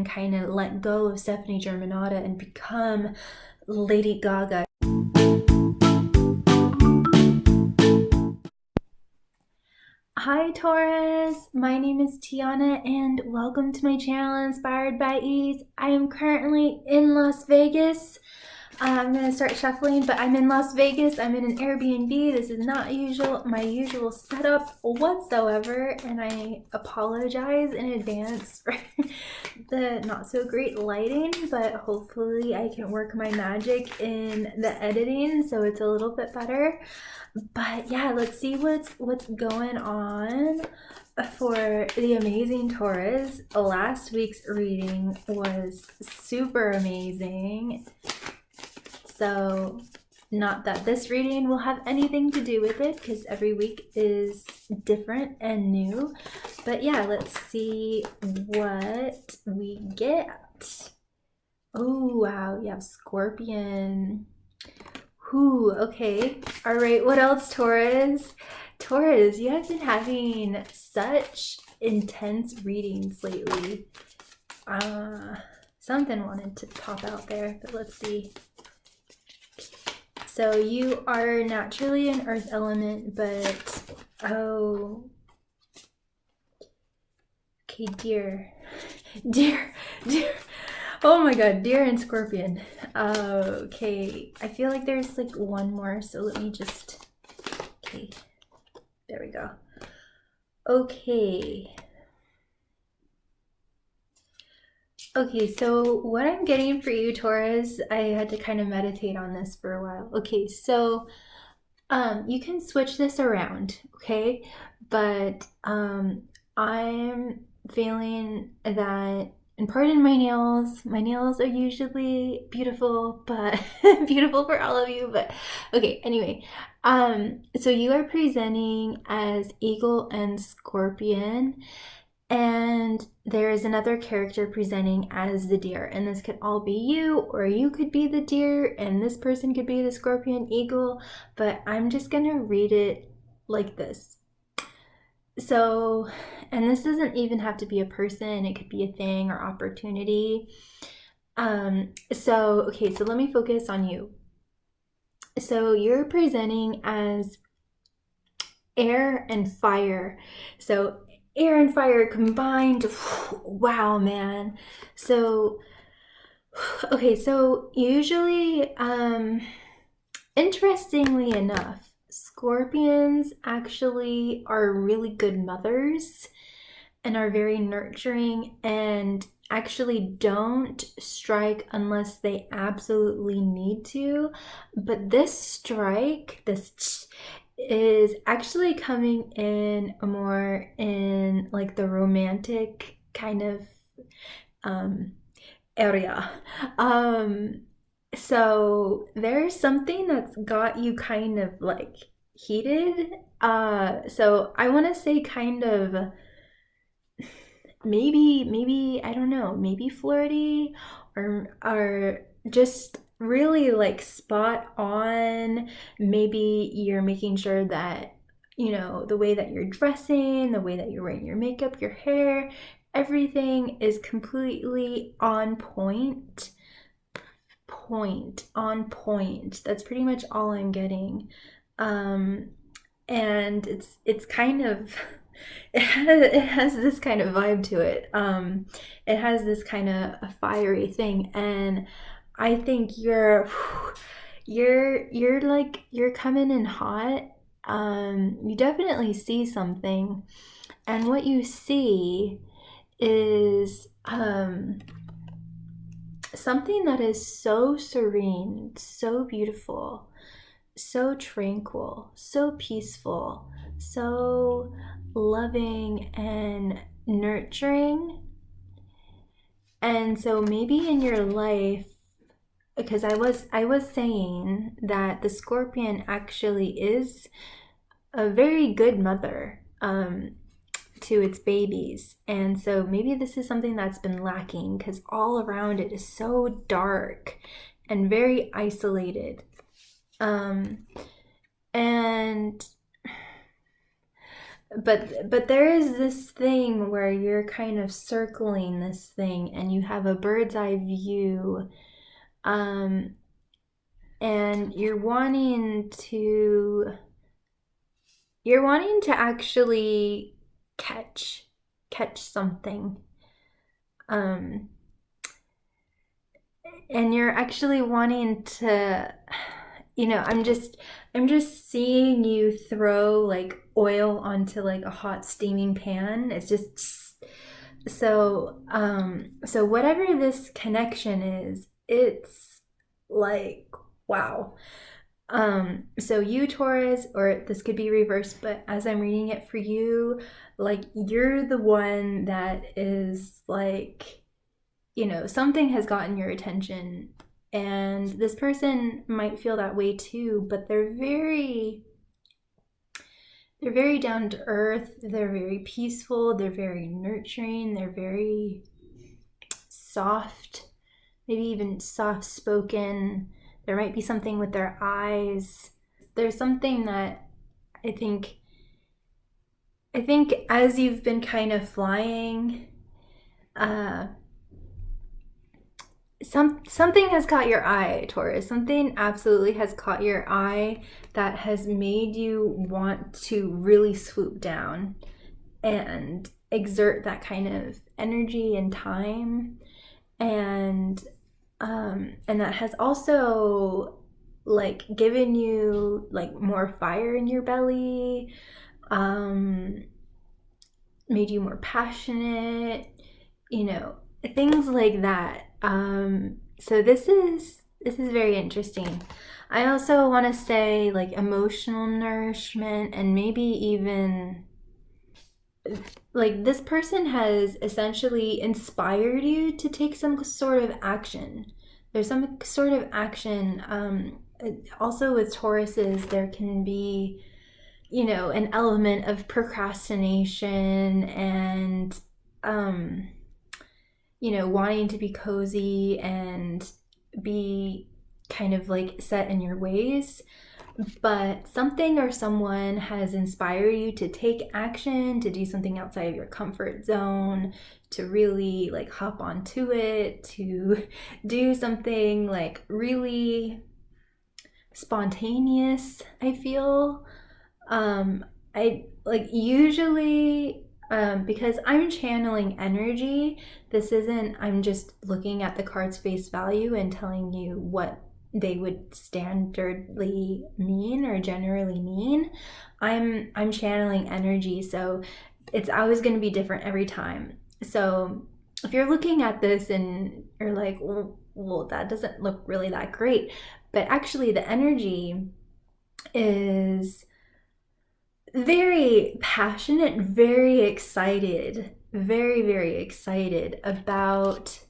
kind of let go of Stephanie Germanotta and become Lady Gaga. Hi Taurus, my name is Tiana and welcome to my channel Inspired by Ease. I am currently in Las Vegas. I'm going to start shuffling, but I'm in Las Vegas. I'm in an Airbnb. This is not my usual setup whatsoever, and I apologize in advance for the not so great lighting, but hopefully I can work my magic in the editing so it's a little bit better. But yeah, let's see what's going on for the amazing Taurus. Last week's reading was super amazing. So not that this reading will have anything to do with it because every week is different and new. But yeah, let's see what we get. Oh, wow. You have Scorpion. Ooh, okay. All right. What else, Taurus? Taurus, you have been having such intense readings lately. Something wanted to pop out there, but let's see. So you are naturally an earth element, but oh, okay, deer. Oh my god, deer and scorpion. Okay, I feel like there's like one more, so let me just, okay, there we go. Okay, so what I'm getting for you, Taurus, I had to kind of meditate on this for a while. Okay, so you can switch this around, okay? But I'm feeling that, and pardon my nails are usually beautiful, but beautiful for all of you, but okay, anyway. So you are presenting as eagle and scorpion, and there is another character presenting as the deer, and this could all be you, or you could be the deer and this person could be the scorpion eagle, but I'm just gonna read it like this. So, and this doesn't even have to be a person, it could be a thing or opportunity. Okay, so let me focus on you. So you're presenting as air and fire. So air and fire combined. Wow, man. So, okay, so usually, interestingly enough, scorpions actually are really good mothers and are very nurturing and actually don't strike unless they absolutely need to. But this strike, this is actually coming in more in like the romantic kind of area. So there's something that's got you kind of like heated. So I want to say kind of maybe I don't know, maybe flirty or just really like spot on. Maybe you're making sure that, you know, the way that you're dressing, the way that you're wearing your makeup, your hair, everything is completely on point. On point. That's pretty much all I'm getting. And it's kind of it has this kind of vibe to it. It has this kind of a fiery thing, and I think you're like you're coming in hot. You definitely see something, and what you see is something that is so serene, so beautiful, so tranquil, so peaceful, so loving and nurturing. And so maybe in your life, because I was saying that the scorpion actually is a very good mother to its babies, and so maybe this is something that's been lacking because all around it is so dark and very isolated. And but there is this thing where you're kind of circling this thing and you have a bird's eye view, and you're wanting to actually catch something, um and you're actually wanting to, I'm just seeing you throw like oil onto like a hot steaming pan. It's just so whatever this connection is, it's like, wow. So you, Taurus, or this could be reversed, but as I'm reading it for you, like you're the one that is like, something has gotten your attention, and this person might feel that way too, but they're very down to earth, they're very peaceful, they're very nurturing, they're very soft, maybe even soft spoken. There might be something with their eyes. There's something that I think as you've been kind of flying, something has caught your eye, Taurus. Something absolutely has caught your eye that has made you want to really swoop down and exert that kind of energy and time, and that has also like given you like more fire in your belly, made you more passionate, things like that. So this is very interesting. I also want to say like emotional nourishment, and maybe even like this person has essentially inspired you to take some sort of action. There's some sort of action. Also with Tauruses, there can be, an element of procrastination and, wanting to be cozy and be kind of like set in your ways. But something or someone has inspired you to take action, to do something outside of your comfort zone, to really like hop onto it, to do something like really spontaneous, I feel. I like usually, because I'm channeling energy, this isn't, I'm just looking at the cards face value and telling you what they would standardly mean or generally mean. I'm channeling energy, so it's always going to be different every time. So if you're looking at this and you're like, well, that doesn't look really that great, but actually the energy is very passionate, very excited, very, very excited about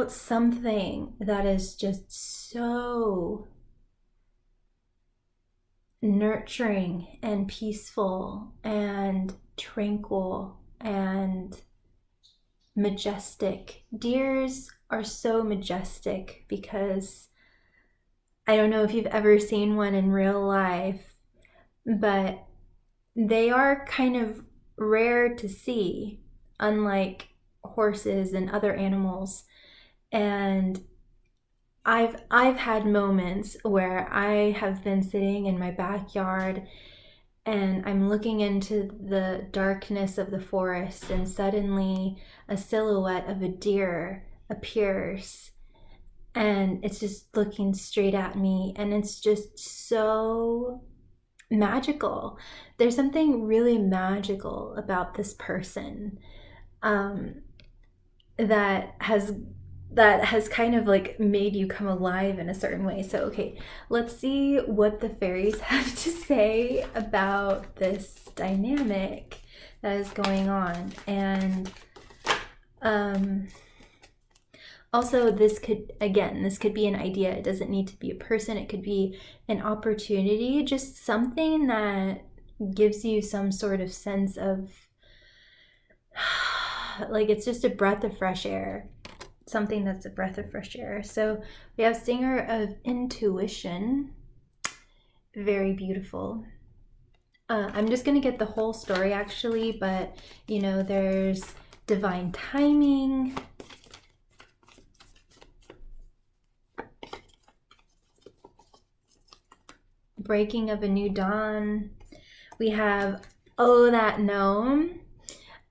something that is just so nurturing and peaceful and tranquil and majestic. Deers are so majestic because I don't know if you've ever seen one in real life, but they are kind of rare to see, unlike horses and other animals. And I've had moments where I have been sitting in my backyard and I'm looking into the darkness of the forest, and suddenly a silhouette of a deer appears, and it's just looking straight at me, and it's just so magical. There's something really magical about this person, that has kind of like made you come alive in a certain way. So okay, let's see what the fairies have to say about this dynamic that is going on. And also, this could be an idea. It doesn't need to be a person. It could be an opportunity, just something that gives you some sort of sense of like it's just a breath of fresh air. Something that's a breath of fresh air. So we have Singer of Intuition. Very beautiful. I'm just going to get the whole story actually, but you know, there's divine timing, breaking of a new dawn. We have, oh, that gnome,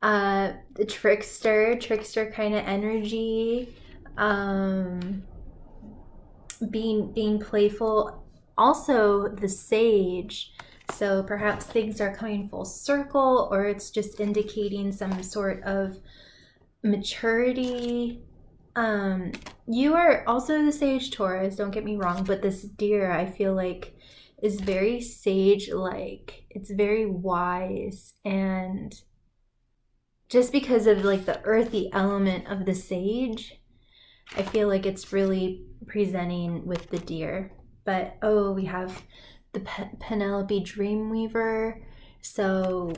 the trickster kind of energy, being playful. Also the sage. So perhaps things are coming full circle, or it's just indicating some sort of maturity. You are also the sage, Taurus, don't get me wrong, but this deer, I feel like, is very sage-like. It's very wise, and just because of like the earthy element of the sage, I feel like it's really presenting with the deer. But oh, we have the Penelope Dreamweaver. So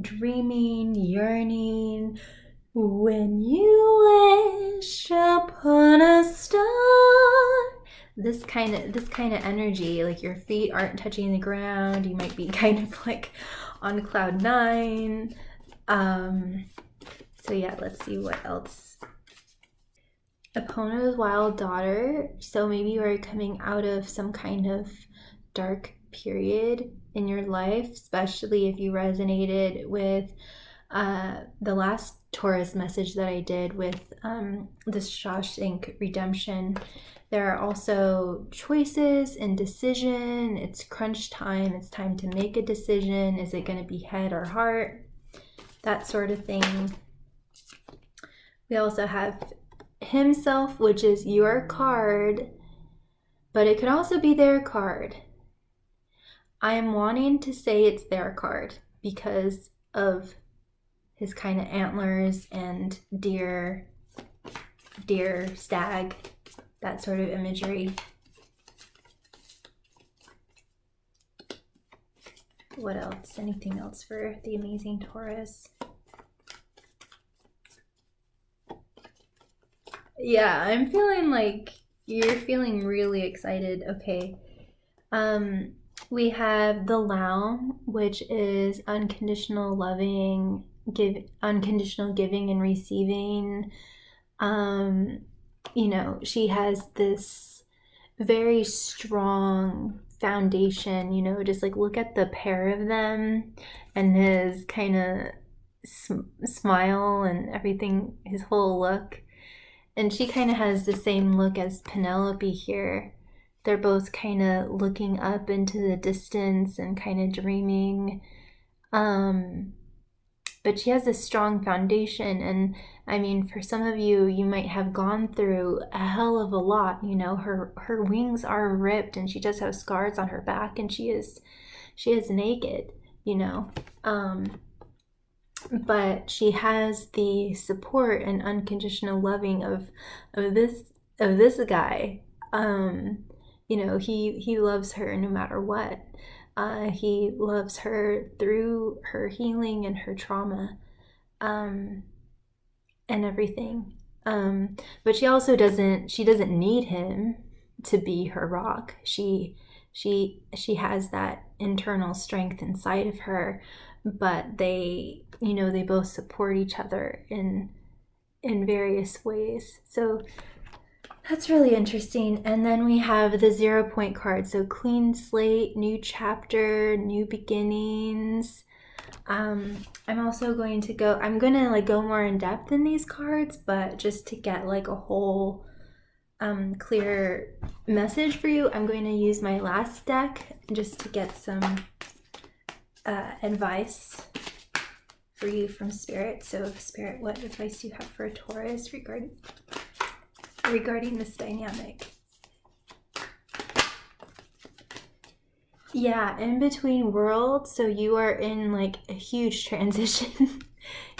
dreaming, yearning, when you wish upon a star. This kind of energy, like your feet aren't touching the ground. You might be kind of like on cloud nine. So yeah, let's see what else. Epona's wild daughter. So maybe you are coming out of some kind of dark period in your life, especially if you resonated with the last Taurus message that I did with the Shawshank Redemption. There are also choices and decision. It's crunch time. It's time to make a decision. Is it going to be head or heart? That sort of thing. We also have himself, which is your card, but it could also be their card. I am wanting to say it's their card because of his kind of antlers and deer, stag, that sort of imagery. What else? Anything else for the amazing Taurus? Yeah, I'm feeling like you're feeling really excited. Okay. We have the Lamb, which is unconditional loving, unconditional giving and receiving. You know, she has this very strong foundation, you know, just like look at the pair of them and his kind of smile and everything, his whole look. And she kind of has the same look as Penelope here. They're both kind of looking up into the distance and kind of dreaming. But she has this strong foundation. And I mean, for some of you, you might have gone through a hell of a lot. You know, her wings are ripped and she does have scars on her back, and she is naked, you know. But she has the support and unconditional loving of this guy. You know, he loves her no matter what. He loves her through her healing and her trauma, and everything. But she also doesn't need him to be her rock. She has that internal strength inside of her, but they, you know, they both support each other in various ways. So that's really interesting. And then we have the 0 point card. So clean slate, new chapter, new beginnings. I'm also going to go, I'm going to like go more in depth in these cards, but just to get like a whole clear message for you, I'm going to use my last deck just to get some advice for you from Spirit. So Spirit, what advice do you have for a Taurus regarding this dynamic? Yeah, in between worlds. So you are in like a huge transition.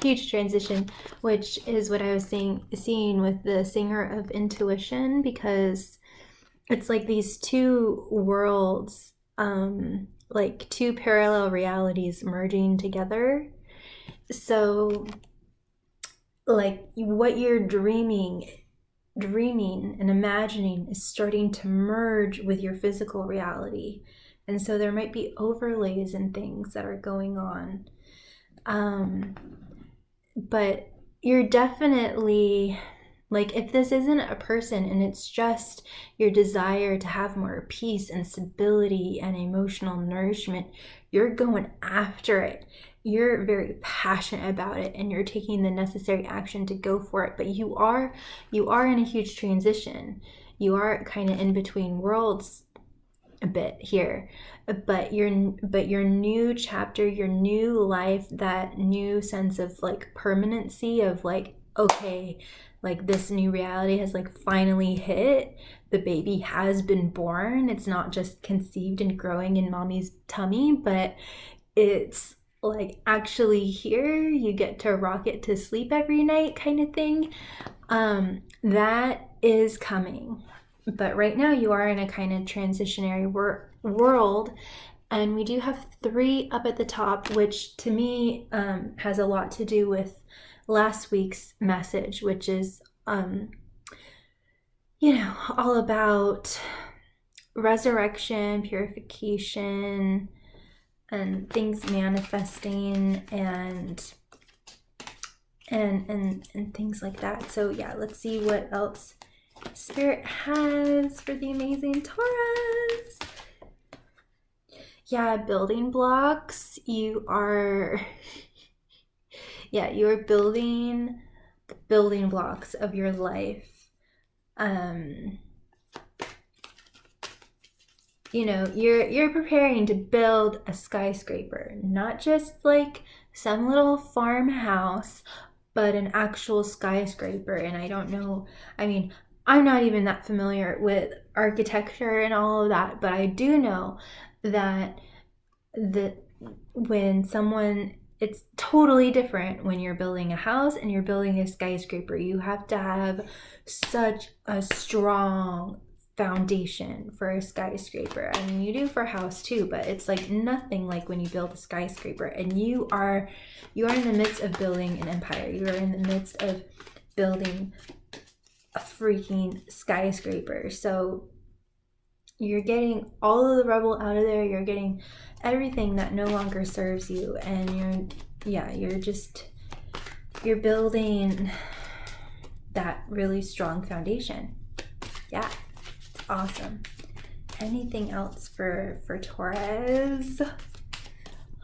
Huge transition, which is what I was seeing with the Singer of Intuition, because it's like these two worlds, like two parallel realities merging together. So like what you're dreaming and imagining is starting to merge with your physical reality, And so there might be overlays and things that are going on. But you're definitely, like, if this isn't a person and it's just your desire to have more peace and stability and emotional nourishment, you're going after it. You're very passionate about it and you're taking the necessary action to go for it. But you are in a huge transition. You are kind of in between worlds a bit here, but your new chapter, your new life, that new sense of like permanency of like, okay, like this new reality has like finally hit. The baby has been born. It's not just conceived and growing in mommy's tummy, but it's like actually here. You get to rock it to sleep every night kind of thing. That is coming. But right now you are in a kind of transitionary world, and we do have 3 up at the top, which to me has a lot to do with last week's message, which is all about resurrection, purification, and things manifesting and things like that. So yeah, let's see what else Spirit has for the amazing Taurus. Yeah, building blocks. You are building blocks of your life. You're preparing to build a skyscraper, not just like some little farmhouse, but an actual skyscraper. And I don't know, I'm not even that familiar with architecture and all of that, but I do know that it's totally different when you're building a house and you're building a skyscraper. You have to have such a strong foundation for a skyscraper. I mean, you do for a house too, but it's like nothing like when you build a skyscraper. And you are in the midst of building an empire. You are in the midst of building a freaking skyscraper. So you're getting all of the rubble out of there. You're getting everything that no longer serves you, and you're building that really strong foundation. Yeah, awesome. Anything else for Taurus?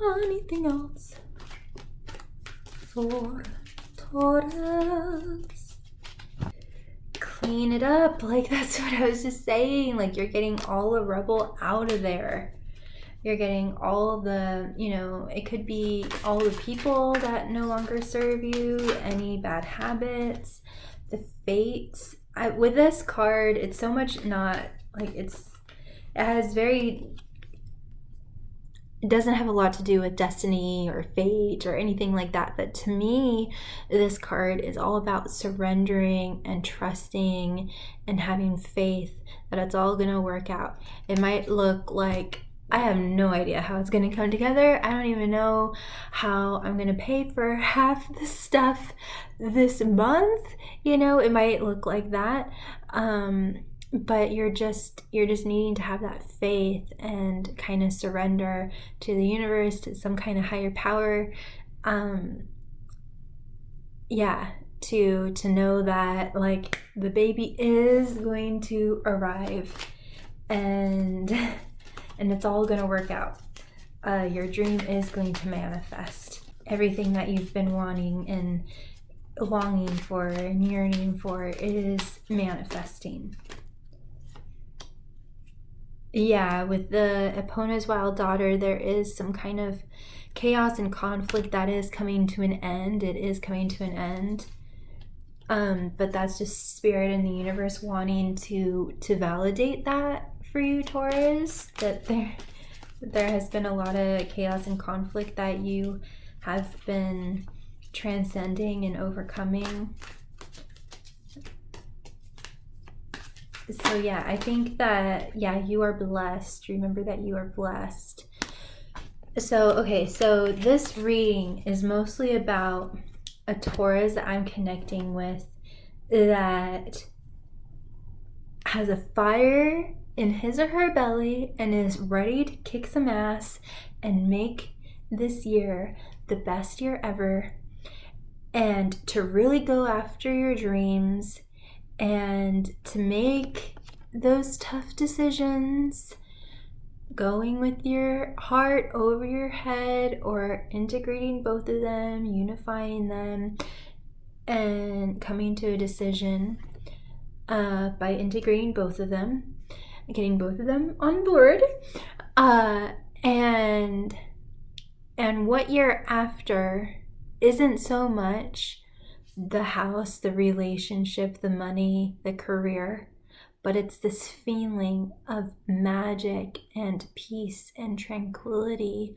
Anything else for Taurus? Clean it up. Like, that's what I was just saying. Like, you're getting all the rubble out of there. You're getting all the, it could be all the people that no longer serve you, any bad habits, the fates. With this card, it's so much not like it doesn't have a lot to do with destiny or fate or anything like that. But to me, this card is all about surrendering and trusting and having faith that it's all going to work out. It might look like, I have no idea how it's going to come together. I don't even know how I'm going to pay for half the stuff this month. It might look like that. But you're just needing to have that faith and kind of surrender to the universe, to some kind of higher power. To know that like the baby is going to arrive and it's all going to work out. Your dream is going to manifest. Everything that you've been wanting and longing for and yearning for is manifesting. Yeah, with the Epona's wild daughter, there is some kind of chaos and conflict that is coming to an end. It is coming to an end. But that's just spirit in the universe wanting to validate that for you, Taurus, that there has been a lot of chaos and conflict that you have been transcending and overcoming. So yeah, I think that, you are blessed. Remember that you are blessed. So this reading is mostly about a Taurus that I'm connecting with that has a fire in his or her belly and is ready to kick some ass and make this year the best year ever, and to really go after your dreams and to make those tough decisions, going with your heart over your head or integrating both of them, unifying them, and coming to a decision by integrating both of them, getting both of them on board, and what you're after isn't so much the house, the relationship, the money, the career, but it's this feeling of magic and peace and tranquility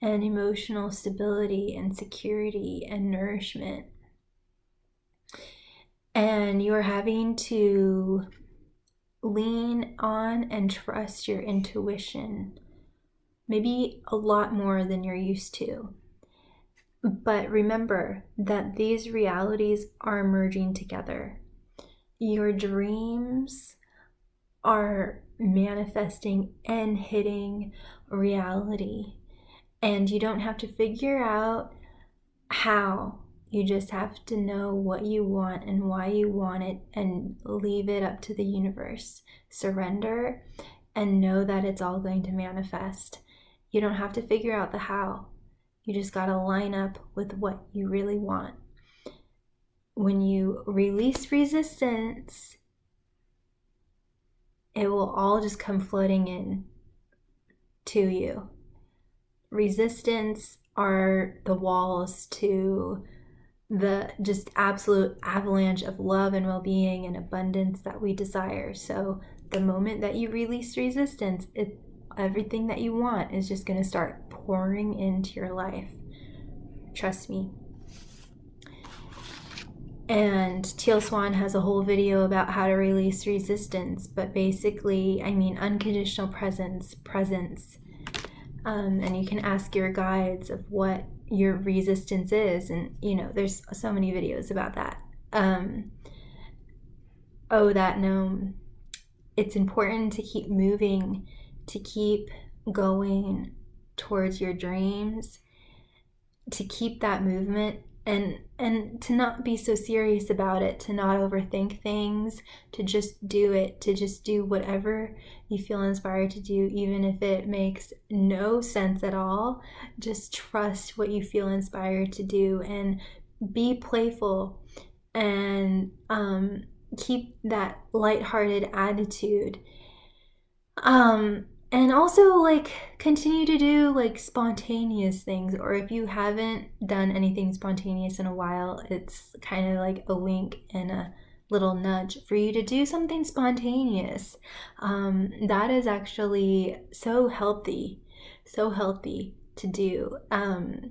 and emotional stability and security and nourishment. And you're having to lean on and trust your intuition, maybe a lot more than you're used to. But remember that these realities are merging together. Your dreams are manifesting and hitting reality. And you don't have to figure out how. You just have to know what you want and why you want it and leave it up to the universe. Surrender and know that it's all going to manifest. You don't have to figure out the how. You just got to line up with what you really want. When you release resistance, it will all just come flooding in to you. Resistance are the walls to the just absolute avalanche of love and well-being and abundance that we desire. So the moment that you release resistance, everything that you want is just going to start pouring into your life. Trust me. And Teal Swan has a whole video about how to release resistance, but basically, I mean, unconditional presence. And you can ask your guides of what your resistance is, and there's so many videos about that. It's important to keep moving, to keep going towards your dreams, to keep that movement, and to not be so serious about it, to not overthink things, to just do it, to just do whatever you feel inspired to do, even if it makes no sense at all. Just trust what you feel inspired to do and be playful and keep that lighthearted attitude. And also, continue to do, spontaneous things. Or if you haven't done anything spontaneous in a while, it's kind of like a wink and a little nudge for you to do something spontaneous. That is actually so healthy to do. And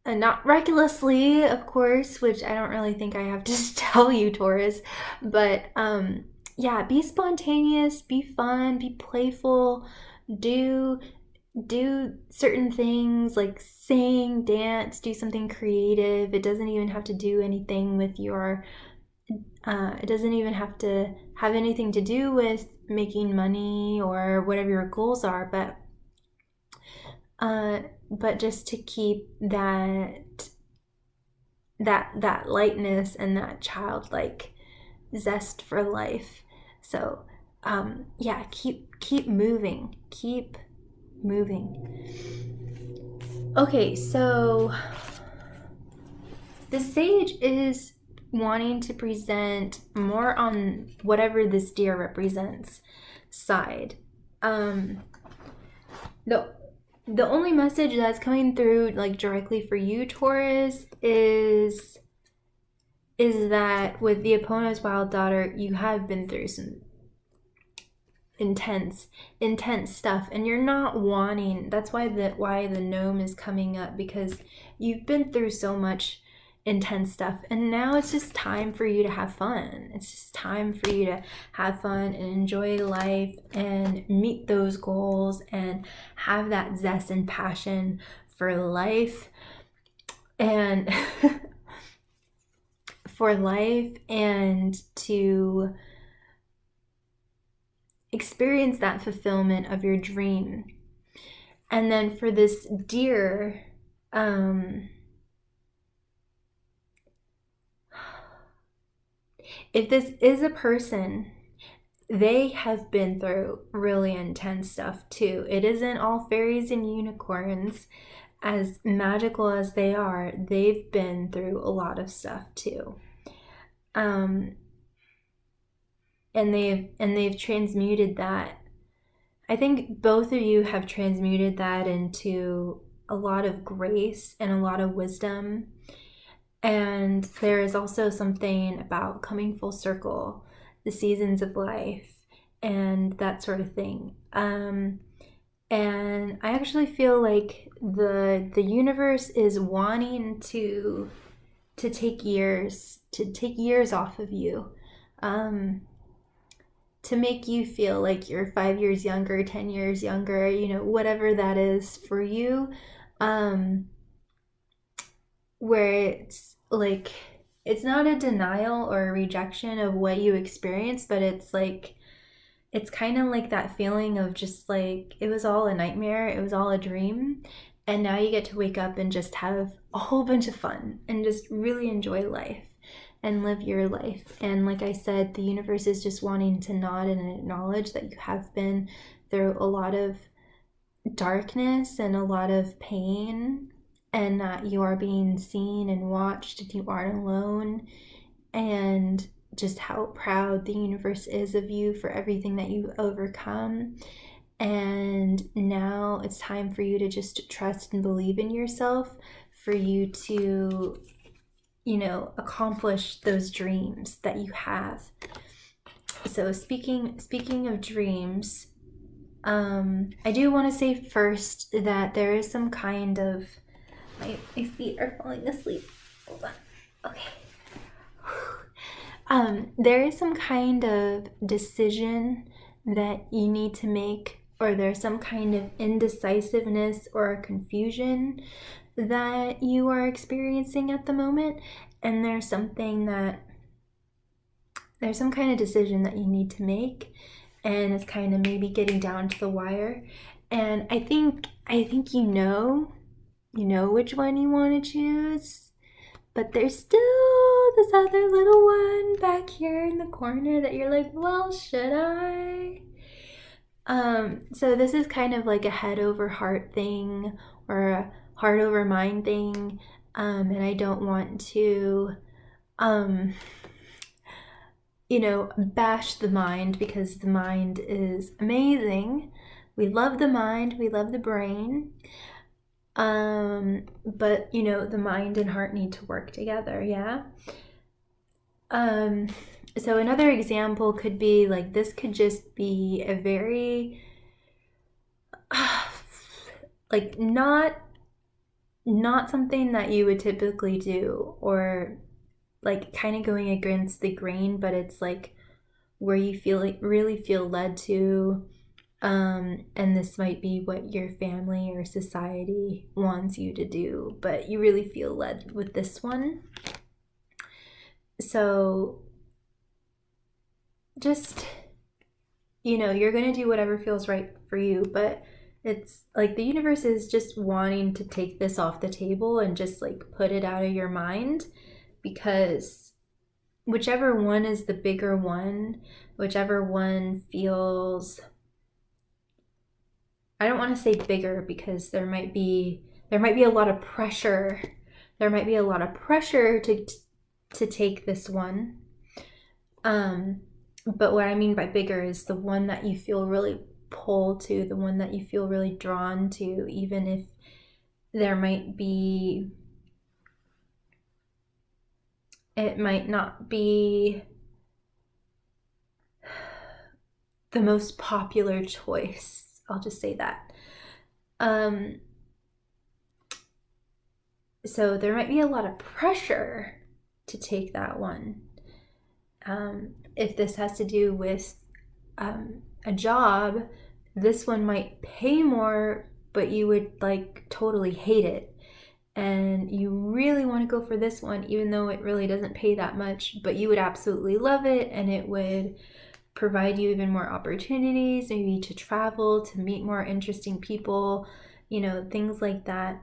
not recklessly, of course, which I don't really think I have to tell you, Taurus, but yeah, be spontaneous, be fun, be playful, do certain things like sing, dance, do something creative. It doesn't even have to do anything with your, it doesn't even have to have anything to do with making money or whatever your goals are, but just to keep that lightness and that childlike zest for life. So yeah, keep moving. Okay, so the sage is wanting to present more on whatever this deer represents side. The only message that's coming through directly for you, Taurus, is that with the Epona's wild daughter, you have been through some intense stuff, and you're not wanting. That's why the gnome is coming up, because you've been through so much intense stuff, and now it's just time for you to have fun. It's just time for you to have fun and enjoy life and meet those goals and have that zest and passion for life and and to experience that fulfillment of your dream. And then for this deer, if this is a person, they have been through really intense stuff too. It isn't all fairies and unicorns. As magical as they are, they've been through a lot of stuff too. And they've transmuted that. I think both of you have transmuted that into a lot of grace and a lot of wisdom. And there is also something about coming full circle, the seasons of life, and that sort of thing. And I actually feel like the universe is wanting to take years off of you, to make you feel like you're 5 years younger, 10 years younger, whatever that is for you. Where it's like, it's not a denial or a rejection of what you experienced, but it's like, it's kind of like that feeling of just like, it was all a nightmare, it was all a dream, and now you get to wake up and just have a whole bunch of fun and just really enjoy life and live your life. And like I said, the universe is just wanting to nod and acknowledge that you have been through a lot of darkness and a lot of pain, and that you are being seen and watched and you aren't alone, and just how proud the universe is of you for everything that you've overcome. And now it's time for you to just trust and believe in yourself, for you to, accomplish those dreams that you have. So speaking of dreams, I do want to say first that there is some kind of, my feet are falling asleep. Hold on. Okay. There is some kind of decision that you need to make, or there's some kind of indecisiveness or confusion that you are experiencing at the moment, and there's some kind of decision that you need to make, and it's kind of maybe getting down to the wire. And I think you know which one you want to choose, but there's still this other little one back here in the corner that you're like, well, should I? So this is kind of like a head over heart thing, or a heart over mind thing, and I don't want to bash the mind, because the mind is amazing. We love the mind, we love the brain. But the mind and heart need to work together, yeah? So another example could be like, this could just be a very, like, not something that you would typically do, or like kind of going against the grain, but it's like where you really feel led to. And this might be what your family or society wants you to do, but you really feel led with this one. So just, you're going to do whatever feels right for you, but it's like the universe is just wanting to take this off the table and just like put it out of your mind, because whichever one is the bigger one, whichever one feels, I don't want to say bigger, because there might be a lot of pressure. There might be a lot of pressure to take this one. But what I mean by bigger is the one that you feel really pulled to, the one that you feel really drawn to, even if there might be, it might not be the most popular choice. I'll just say that. So there might be a lot of pressure to take that one. If this has to do with a job, this one might pay more, but you would like totally hate it. And you really want to go for this one, even though it really doesn't pay that much, but you would absolutely love it, and it would provide you even more opportunities, maybe to travel, to meet more interesting people, things like that.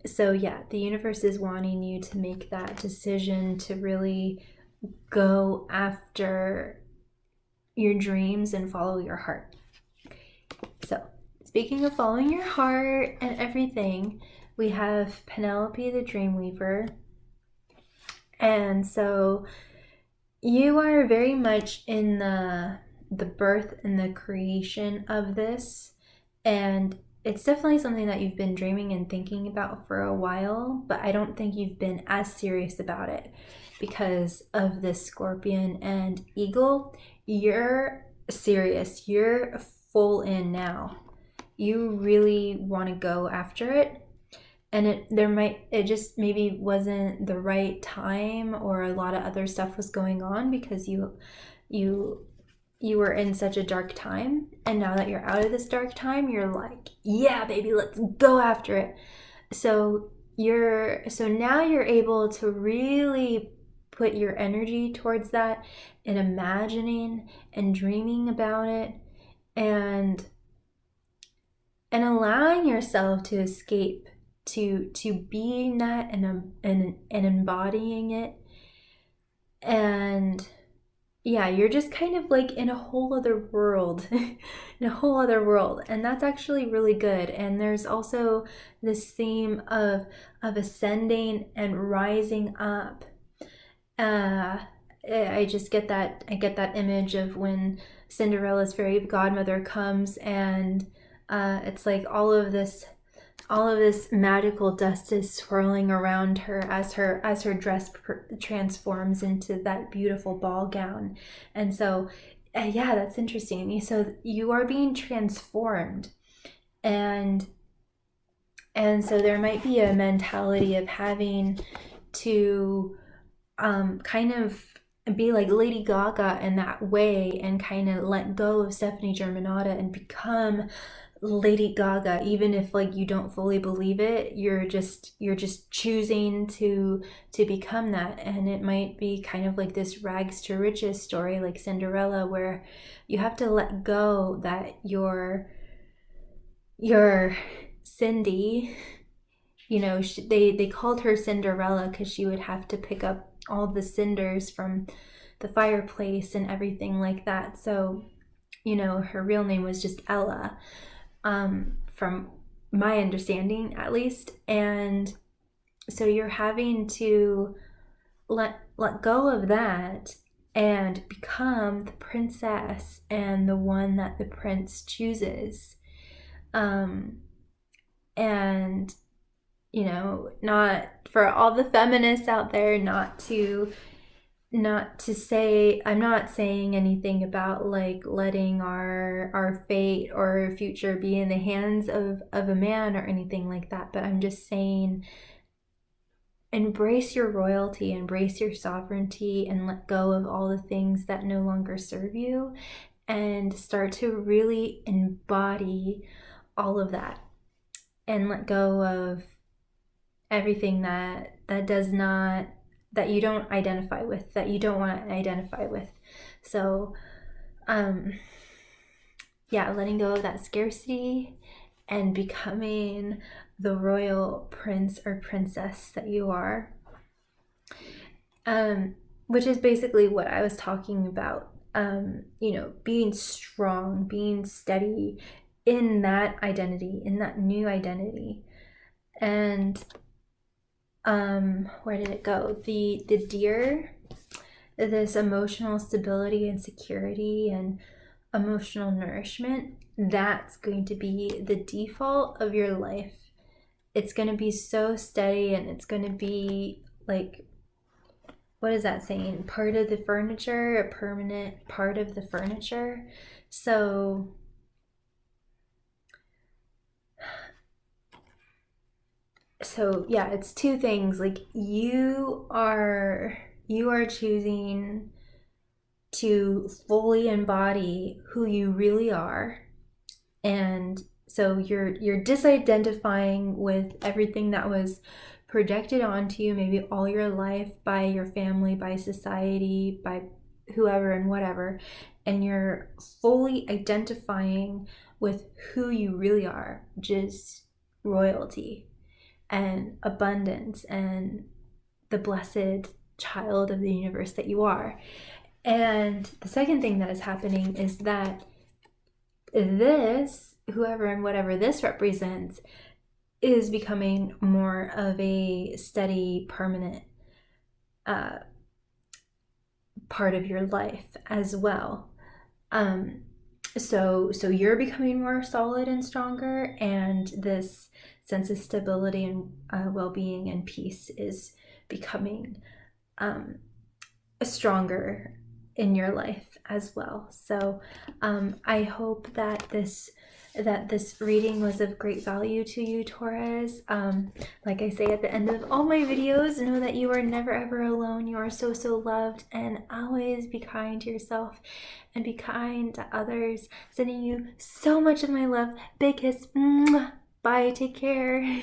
So yeah, the universe is wanting you to make that decision to really go after your dreams and follow your heart. So speaking of following your heart and everything, we have Penelope the Dreamweaver. And so you are very much in the birth and the creation of this. And it's definitely something that you've been dreaming and thinking about for a while, but I don't think you've been as serious about it because of this Scorpion and Eagle. You're serious. You're full in now. You really want to go after it. And it just maybe wasn't the right time, or a lot of other stuff was going on because you were in such a dark time, and now that you're out of this dark time, you're like, yeah, baby, let's go after it. So now you're able to really put your energy towards that and imagining and dreaming about it and allowing yourself to escape, to being that and embodying it. And yeah, you're just kind of like in a whole other world, and that's actually really good. And there's also this theme of ascending and rising up. I get that image of when Cinderella's fairy godmother comes, and it's like all of this magical dust is swirling around her as her dress transforms into that beautiful ball gown. And so yeah, that's interesting. So you are being transformed, and so there might be a mentality of having to kind of be like Lady Gaga in that way, and kind of let go of Stephanie Germanotta and become Lady Gaga, even if like you don't fully believe it. You're just choosing to become that. And it might be kind of like this rags to riches story like Cinderella, where you have to let go that your Cindy, they called her Cinderella because she would have to pick up all the cinders from the fireplace and everything like that. So her real name was just Ella, from my understanding at least. And so you're having to let go of that and become the princess and the one that the prince chooses. And not for all the feminists out there, not to say, I'm not saying anything about like letting our fate or future be in the hands of a man or anything like that, but I'm just saying, embrace your royalty, embrace your sovereignty, and let go of all the things that no longer serve you, and start to really embody all of that, and let go of everything that you don't identify with, that you don't want to identify with. So letting go of that scarcity and becoming the royal prince or princess that you are, which is basically what I was talking about. Being strong, being steady in that identity, in that new identity. And where did it go? The deer, this emotional stability and security and emotional nourishment, that's going to be the default of your life. It's going to be so steady, and it's going to be like, what is that saying? Part of the furniture, a permanent part of the furniture. So yeah, it's two things. Like you are choosing to fully embody who you really are, and so you're disidentifying with everything that was projected onto you maybe all your life by your family, by society, by whoever and whatever, and you're fully identifying with who you really are, just royalty and abundance and the blessed child of the universe that you are. And the second thing that is happening is that this, whoever and whatever this represents, is becoming more of a steady, permanent part of your life as well. So you're becoming more solid and stronger, and this sense of stability and well-being and peace is becoming stronger in your life as well. So I hope that this reading was of great value to you, Taurus. Like I say at the end of all my videos, know that you are never ever alone. You are so loved, and always be kind to yourself and be kind to others. Sending you so much of my love. Big kiss. Bye. Take care.